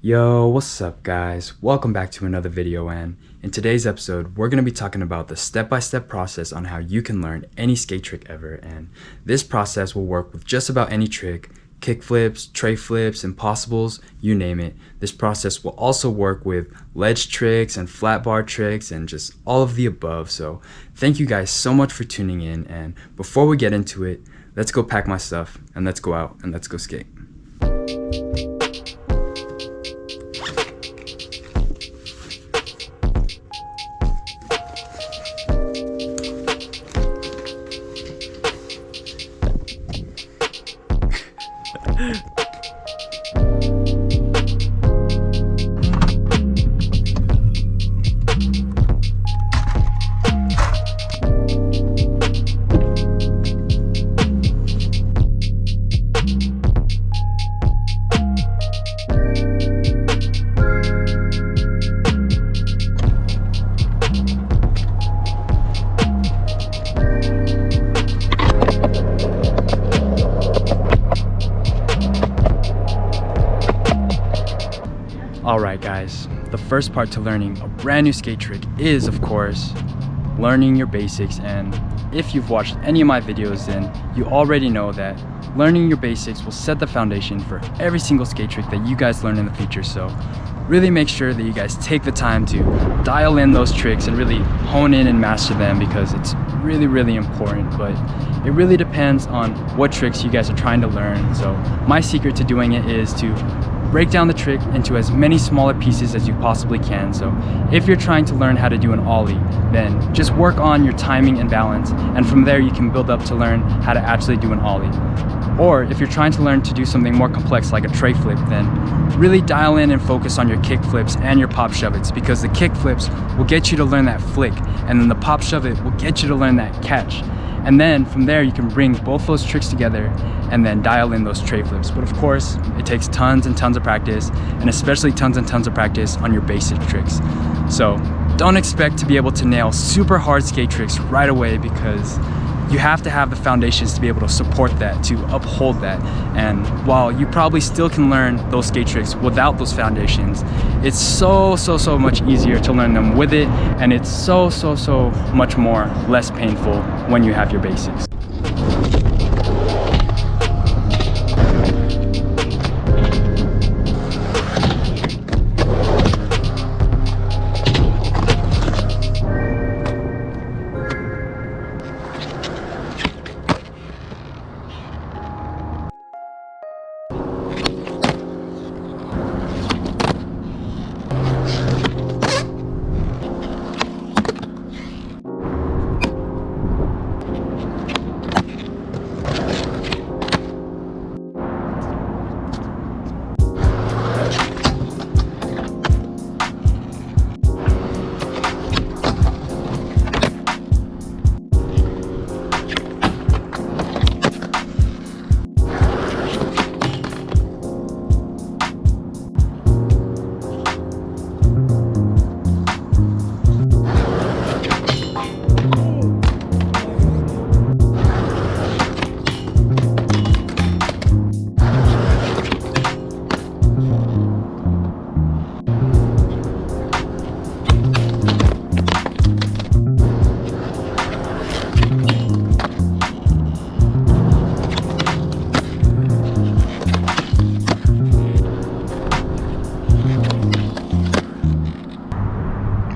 Yo, what's up guys? Welcome back to another video, and in today's episode we're going to be talking about the step-by-step process on how you can learn any skate trick ever. And this process will work with just about any trick, kick flips, tray flips, impossibles, you name it. This process will also work with ledge tricks and flat bar tricks and just all of the above. So thank you guys so much for tuning in, and before we get into it, let's go pack my stuff and let's go out and let's go skate. Alright guys, the first part to learning a brand new skate trick is, of course, learning your basics. And if you've watched any of my videos, then you already know that learning your basics will set the foundation for every single skate trick that you guys learn in the future. So really make sure that you guys take the time to dial in those tricks and really hone in and master them, because it's really important. But it really depends on what tricks you guys are trying to learn. So my secret to doing it is to break down the trick into as many smaller pieces as you possibly can. So if you're trying to learn how to do an ollie, then just work on your timing and balance, and from there you can build up to learn how to actually do an ollie. Or if you're trying to learn to do something more complex like a tray flip, then really dial in and focus on your kick flips and your pop shove-its, because the kick flips will get you to learn that flick, and then the pop shove-it will get you to learn that catch. And then from there you can bring both those tricks together and then dial in those tray flips. But of course, it takes tons and tons of practice, and especially tons and tons of practice on your basic tricks. So don't expect to be able to nail super hard skate tricks right away, because you have to have the foundations to be able to support that, to uphold that. And while you probably still can learn those skate tricks without those foundations, it's so much easier to learn them with it, and it's so much more less painful when you have your basics.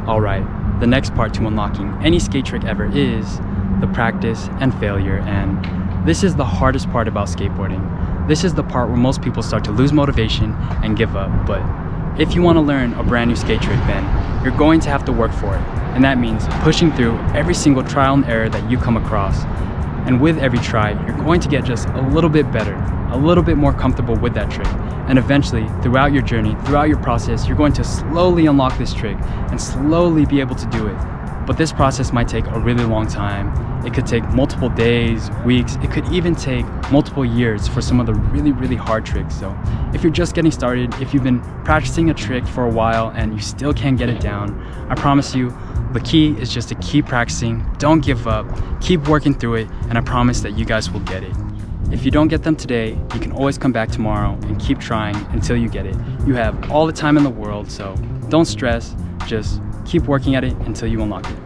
Alright, the next part to unlocking any skate trick ever is the practice and failure. And this is the hardest part about skateboarding. This is the part where most people start to lose motivation and give up. But if you want to learn a brand new skate trick, then you're going to have to work for it. And that means pushing through every single trial and error that you come across. And with every try, you're going to get just a little bit better, a little bit more comfortable with that trick. And eventually, throughout your journey, throughout your process, you're going to slowly unlock this trick and slowly be able to do it. But this process might take a really long time. It could take multiple days, weeks, it could even take multiple years for some of the really hard tricks. So if you're just getting started, if you've been practicing a trick for a while and you still can't get it down, I promise you, the key is just to keep practicing, don't give up, keep working through it, and I promise that you guys will get it. If you don't get them today, you can always come back tomorrow and keep trying until you get it. You have all the time in the world, so don't stress, just keep working at it until you unlock it.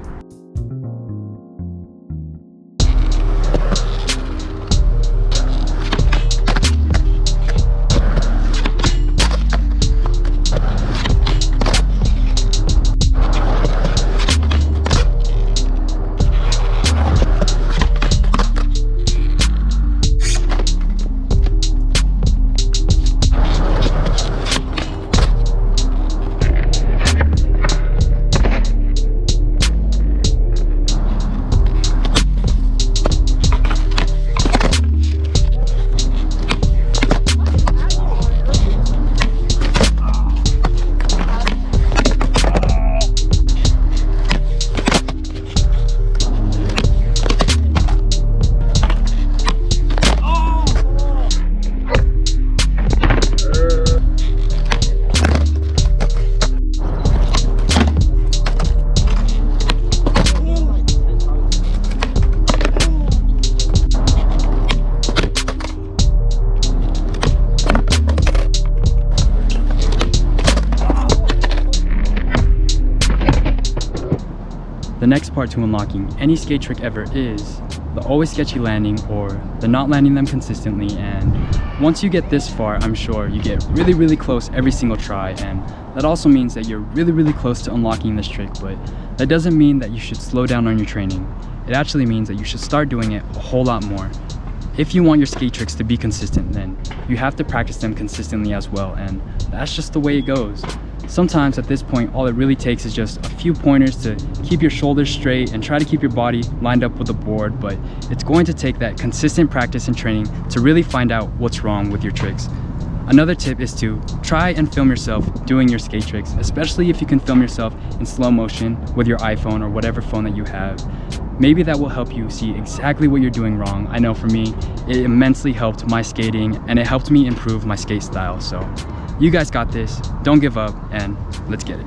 The next part to unlocking any skate trick ever is the always sketchy landing or the not landing them consistently, and once you get this far, I'm sure you get really close every single try, and that also means that you're really close to unlocking this trick, but that doesn't mean that you should slow down on your training. It actually means that you should start doing it a whole lot more. If you want your skate tricks to be consistent, then you have to practice them consistently as well, and that's just the way it goes. Sometimes at this point, all it really takes is just a few pointers to keep your shoulders straight and try to keep your body lined up with the board, but it's going to take that consistent practice and training to really find out what's wrong with your tricks. Another tip is to try and film yourself doing your skate tricks, especially if you can film yourself in slow motion with your iPhone or whatever phone that you have. Maybe that will help you see exactly what you're doing wrong. I know for me, it immensely helped my skating and it helped me improve my skate style. So you guys got this, don't give up, and let's get it.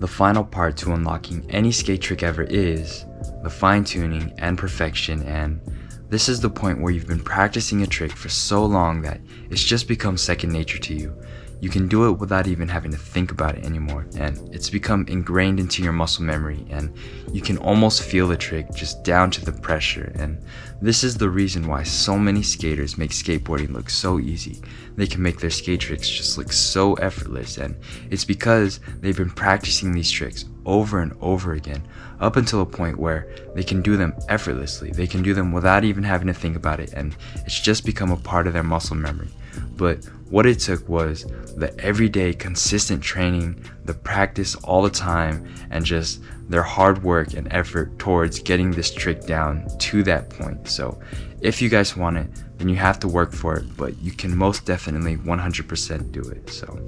The final part to unlocking any skate trick ever is the fine-tuning and perfection, and this is the point where you've been practicing a trick for so long that it's just become second nature to you. You can do it without even having to think about it anymore, and it's become ingrained into your muscle memory, and you can almost feel the trick just down to the pressure. And this is the reason why so many skaters make skateboarding look so easy. They can make their skate tricks just look so effortless, and it's because they've been practicing these tricks over and over again up until a point where they can do them effortlessly. They can do them without even having to think about it, and it's just become a part of their muscle memory. But what it took was the everyday consistent training, the practice all the time, and just their hard work and effort towards getting this trick down to that point. So if you guys want it, then you have to work for it, but you can most definitely 100% do it. So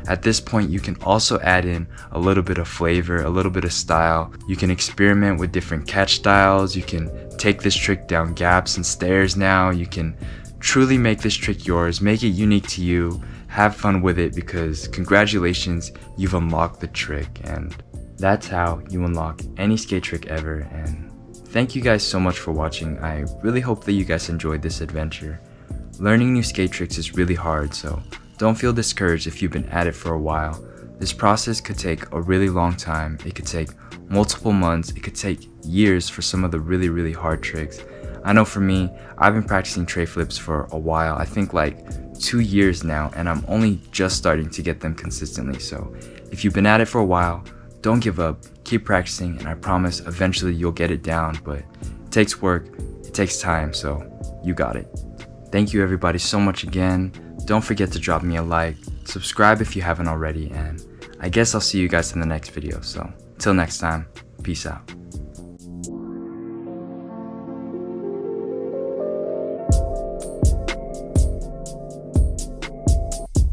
at this point, you can also add in a little bit of flavor, a little bit of style. You can experiment with different catch styles. You can take this trick down gaps and stairs now. You can truly make this trick yours, make it unique to you, have fun with it, because congratulations, you've unlocked the trick. And that's how you unlock any skate trick ever. And thank you guys so much for watching. I really hope that you guys enjoyed this adventure. Learning new skate tricks is really hard, so don't feel discouraged if you've been at it for a while. This process could take a really long time. It could take multiple months. It could take years for some of the really hard tricks. I know for me, I've been practicing tray flips for a while, I think like 2 years now, and I'm only just starting to get them consistently. So if you've been at it for a while, don't give up, keep practicing, and I promise eventually you'll get it down, but it takes work, it takes time, so you got it. Thank you everybody so much again. Don't forget to drop me a like, subscribe if you haven't already, and I guess I'll see you guys in the next video. So till next time, peace out.